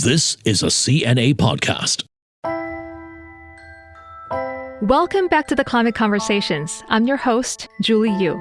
This is a CNA podcast. Welcome back to the Climate Conversations. I'm your host, Julie Yu.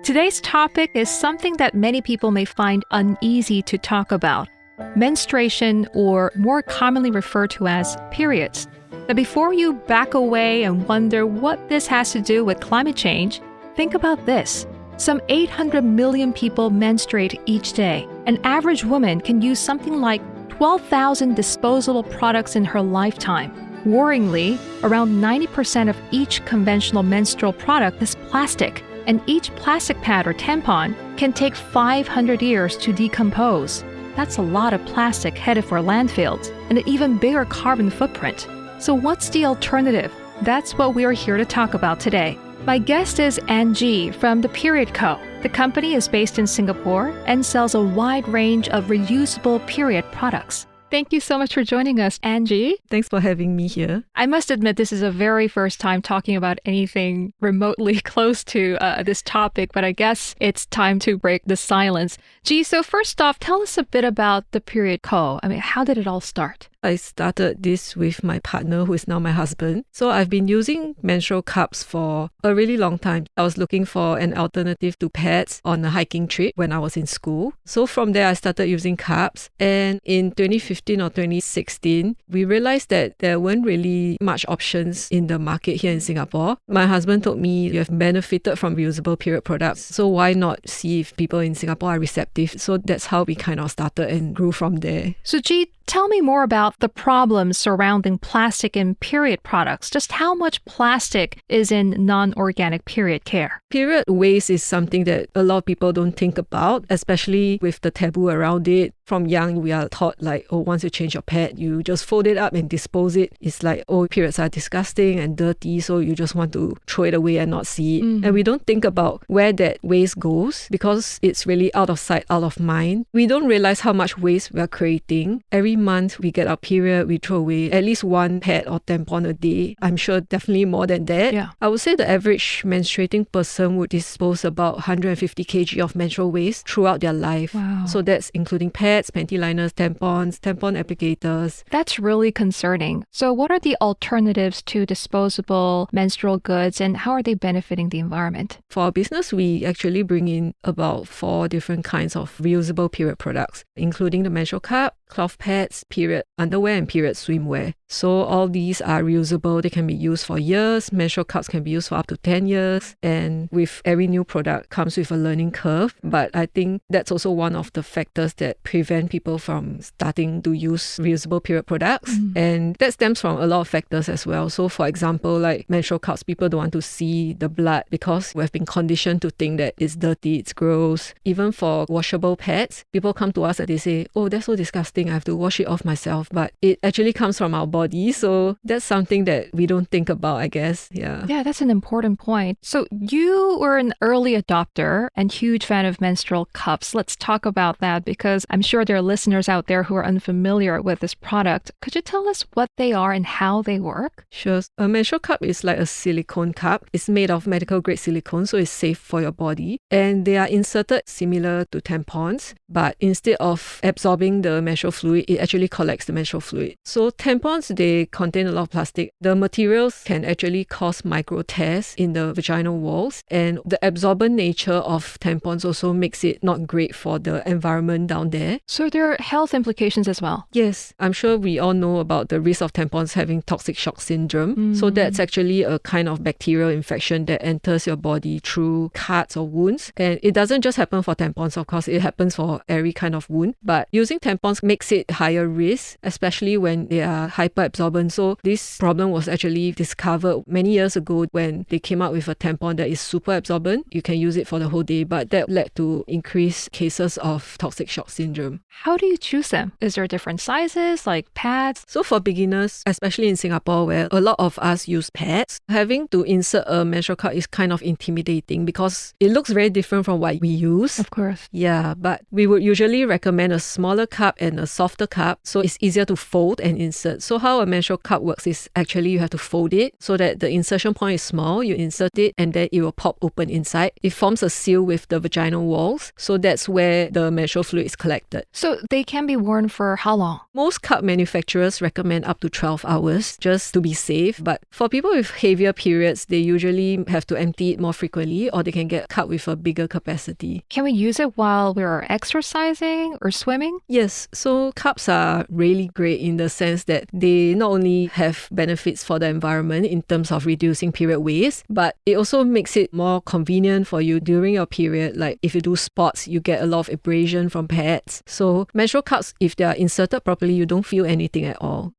Today's topic is something that many people may find uneasy to talk about: menstruation, or more commonly referred to as periods. Now, before you back away and wonder what this has to do with climate change, think about this. Some 800 million people menstruate each day. An average woman can use something like 12,000 disposable products in her lifetime. Worryingly, around 90% of each conventional menstrual product is plastic, and each plastic pad or tampon can take 500 years to decompose. That's a lot of plastic headed for landfills and an even bigger carbon footprint. So what's the alternative? That's what we are here to talk about today. My guest is Angie from The Period Co. The company is based in Singapore and sells a wide range of reusable period products. Thank you so much for joining us, Angie. Thanks for having me here. I must admit, this is a very first time talking about anything remotely close to this topic, but I guess it's time to break the silence. Gee, so first off, tell us a bit about The Period Co. How did it all start? I started this with my partner, who is now my husband. So I've been using menstrual cups for a really long time. I was looking for an alternative to pads on a hiking trip when I was in school. So from there, I started using cups. And in 2015 or 2016, we realized that there weren't really much options in the market here in Singapore. My husband told me, you have benefited from reusable period products, so why not see if people in Singapore are receptive? So that's how we kind of started and grew from there. So G, tell me more about the problems surrounding plastic in period products. Just how much plastic is in non-organic period care? Period waste is something that a lot of people don't think about, especially with the taboo around it. From young, we are taught once you change your pad, you just fold it up and dispose it. It's like, periods are disgusting and dirty, so you just want to throw it away and not see it. And we don't think about where that waste goes because it's really out of sight, out of mind. We don't realize how much waste we are creating. Every month we get our period, we throw away at least one pad or tampon a day. I'm sure definitely more than that. Yeah. I would say the average menstruating person would dispose about 150 kg of menstrual waste throughout their life. Wow. So that's including pads, panty liners, tampons, tampon applicators. That's really concerning. So what are the alternatives to disposable menstrual goods, and how are they benefiting the environment? For our business, we actually bring in about 4 different kinds of reusable period products, including the menstrual cup, cloth pads, period underwear, and period swimwear. So all these are reusable. They can be used for years. Menstrual cups can be used for up to 10 years. And with every new product comes with a learning curve. But I think that's also one of the factors that prevent people from starting to use reusable period products. And that stems from a lot of factors as well. So for example, like menstrual cups, people don't want to see the blood because we have been conditioned to think that it's dirty, it's gross. Even for washable pads, people come to us and they say, that's so disgusting, I have to wash it off myself. But it actually comes from our body. So that's something that we don't think about, I guess. Yeah, that's an important point. So you were an early adopter and huge fan of menstrual cups. Let's talk about that because I'm sure there are listeners out there who are unfamiliar with this product. Could you tell us what they are and how they work? Sure. A menstrual cup is like a silicone cup. It's made of medical grade silicone, so it's safe for your body. And they are inserted similar to tampons, but instead of absorbing the menstrual fluid, it actually collects the menstrual fluid. So tampons, they contain a lot of plastic. The materials can actually cause micro tears in the vaginal walls, and the absorbent nature of tampons also makes it not great for the environment down there. So there are health implications as well? Yes, I'm sure we all know about the risk of tampons having toxic shock syndrome. So that's actually a kind of bacterial infection that enters your body through cuts or wounds. And it doesn't just happen for tampons, of course, it happens for every kind of wound. But using tampons makes it higher risk, especially when they are hyperabsorbent. So this problem was actually discovered many years ago when they came out with a tampon that is super absorbent. You can use it for the whole day, but that led to increased cases of toxic shock syndrome. How do you choose them? Is there different sizes, like pads? So for beginners, especially in Singapore where a lot of us use pads, having to insert a menstrual cup is kind of intimidating because it looks very different from what we use. Of course. Yeah, but we would usually recommend a smaller cup and a softer cup so it's easier to fold and insert. So how a menstrual cup works is actually you have to fold it so that the insertion point is small. You insert it and then it will pop open inside. It forms a seal with the vaginal walls. So that's where the menstrual fluid is collected. So they can be worn for how long? Most cup manufacturers recommend up to 12 hours just to be safe. But for people with heavier periods, they usually have to empty it more frequently or they can get cup with a bigger capacity. Can we use it while we're exercising or swimming? Yes, so cups are really great in the sense that they not only have benefits for the environment in terms of reducing period waste, but it also makes it more convenient for you during your period. Like if you do sports, you get a lot of abrasion from pads. So menstrual cups, if they are inserted properly, you don't feel anything at all.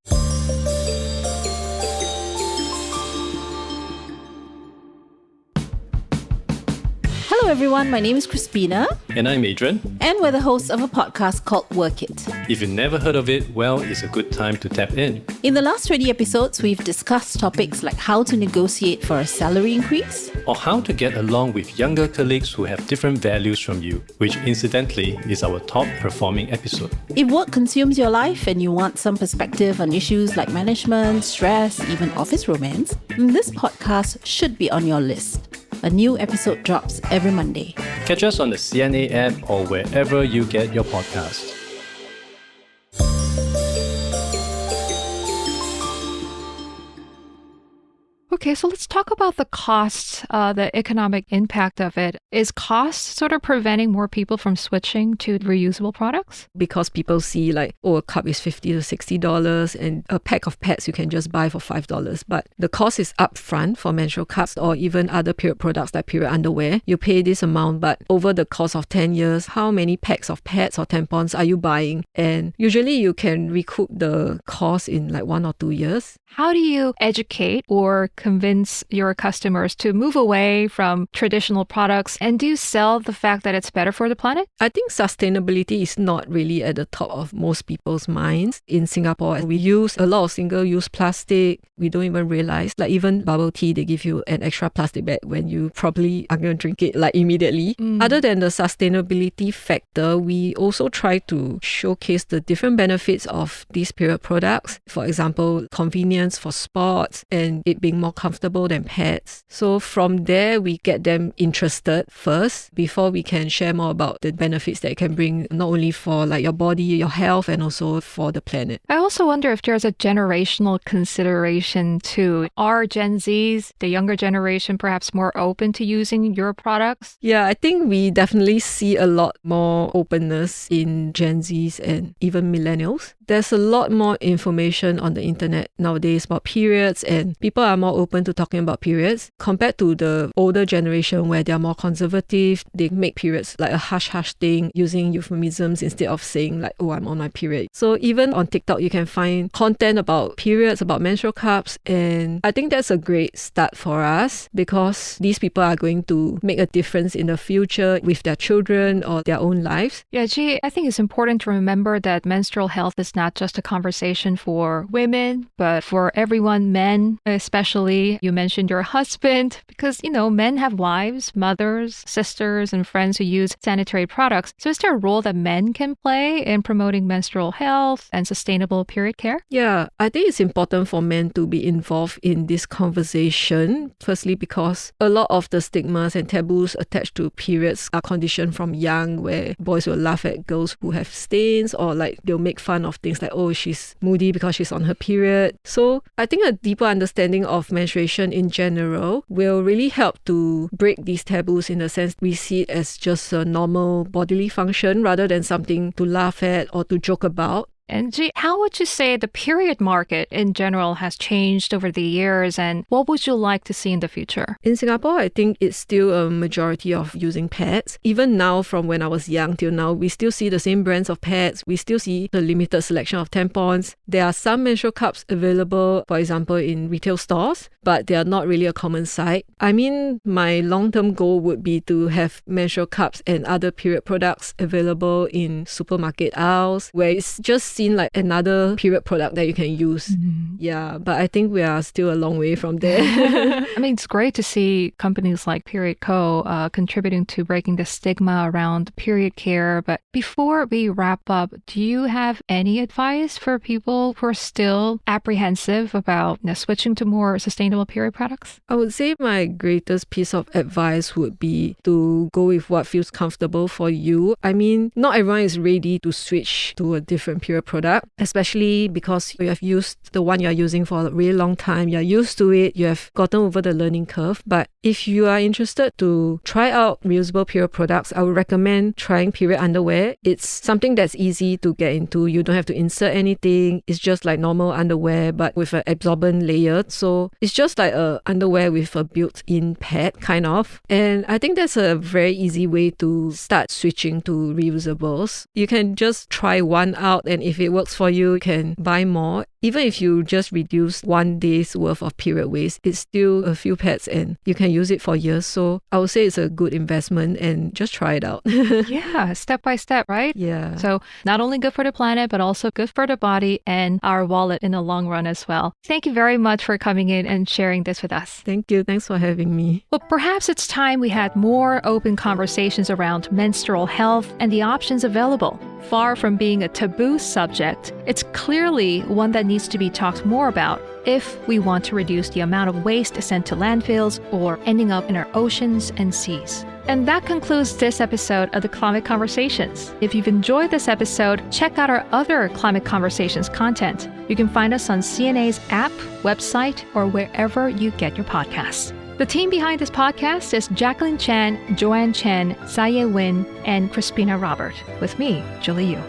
Hello everyone, my name is Crispina, And I'm Adrian. and we're the hosts of a podcast called Work It. If you've never heard of it, well, it's a good time to tap in. In the last 20 episodes, we've discussed topics like how to negotiate for a salary increase, Or how to get along with younger colleagues who have different values from you, which incidentally is our top performing episode. if work consumes your life and you want some perspective on issues like management, stress, even office romance, then this podcast should be on your list. A new episode drops every Monday. Catch us on the CNA app or wherever you get your podcasts. Okay, so let's talk about the costs, the economic impact of it. Is cost sort of preventing more people from switching to reusable products? Because people see like, oh, a cup is $50 to $60 and a pack of pads you can just buy for $5. But the cost is upfront for menstrual cups or even other period products like period underwear. You pay this amount, but over the course of 10 years, how many packs of pads or tampons are you buying? And usually you can recoup the cost in like 1 or 2 years. How do you educate or convince your customers to move away from traditional products? And do you sell the fact that it's better for the planet? I think sustainability is not really at the top of most people's minds. In Singapore, we use a lot of single-use plastic. We don't even realize, like even bubble tea, they give you an extra plastic bag when you probably are going to drink it like immediately. Other than the sustainability factor, we also try to showcase the different benefits of these period products. For example, convenience for sports and it being more comfortable than pads. So from there, we get them interested first before we can share more about the benefits that it can bring not only for like your body, your health, and also for the planet. I also wonder if there's a generational consideration too. Are Gen Zs, the younger generation, perhaps more open to using your products? Yeah, I think we definitely see a lot more openness in Gen Zs and even millennials. There's a lot more information on the internet nowadays about periods and people are more open to talking about periods compared to the older generation where they're more conservative. They make periods like a hush-hush thing using euphemisms instead of saying like, oh, I'm on my period. So even on TikTok, you can find content about periods, about menstrual cups. And I think that's a great start for us because these people are going to make a difference in the future with their children or their own lives. Yeah, G, I think it's important to remember that menstrual health is not just a conversation for women, but for everyone, men especially. You mentioned your husband because, men have wives, mothers, sisters, and friends who use sanitary products. So is there a role that men can play in promoting menstrual health and sustainable period care? Yeah, I think it's important for men to be involved in this conversation. Firstly, because a lot of the stigmas and taboos attached to periods are conditioned from young, where boys will laugh at girls who have stains or like they'll make fun of things like, oh, she's moody because she's on her period. So I think a deeper understanding of menstruation in general will really help to break these taboos in the sense we see it as just a normal bodily function rather than something to laugh at or to joke about. And G, how would you say the period market in general has changed over the years and what would you like to see in the future? In Singapore, I think it's still a majority of using pads. Even now, from when I was young till now, we still see the same brands of pads. We still see the limited selection of tampons. There are some menstrual cups available, for example, in retail stores, but they are not really a common sight. I mean, my long-term goal would be to have menstrual cups and other period products available in supermarket aisles where it's just seen like another period product that you can use. Yeah, but I think we are still a long way from there. I mean, it's great to see companies like Period Co. Contributing to breaking the stigma around period care. But before we wrap up, do you have any advice for people who are still apprehensive about switching to more sustainable period products? I would say my greatest piece of advice would be to go with what feels comfortable for you. I mean, not everyone is ready to switch to a different period product, especially because you have used the one you're using for a really long time. You're used to it. You have gotten over the learning curve. But if you are interested to try out reusable period products, I would recommend trying period underwear. It's something that's easy to get into. You don't have to insert anything. It's just like normal underwear, but with an absorbent layer. So it's just like a underwear with a built-in pad, kind of. And I think that's a very easy way to start switching to reusables. You can just try one out, and if it works for you, you can buy more. Even if you just reduce 1 day's worth of period waste, it's still a few pads and you can use it for years. So I would say it's a good investment and just try it out. Yeah, step by step, right? Yeah. So not only good for the planet, but also good for the body and our wallet in the long run as well. Thank you very much for coming in and sharing this with us. Thank you. Thanks for having me. Well, perhaps it's time we had more open conversations around menstrual health and the options available. Far from being a taboo subject, it's clearly one that needs to be talked more about if we want to reduce the amount of waste sent to landfills or ending up in our oceans and seas. And that concludes this episode of the Climate Conversations. If you've enjoyed this episode, check out our other Climate Conversations content. You can find us on CNA's app, website, or wherever you get your podcasts. The team behind this podcast is Jacqueline Chan, Joanne Chen, Saye Win, and Crispina Robert, with me, Julie Yu.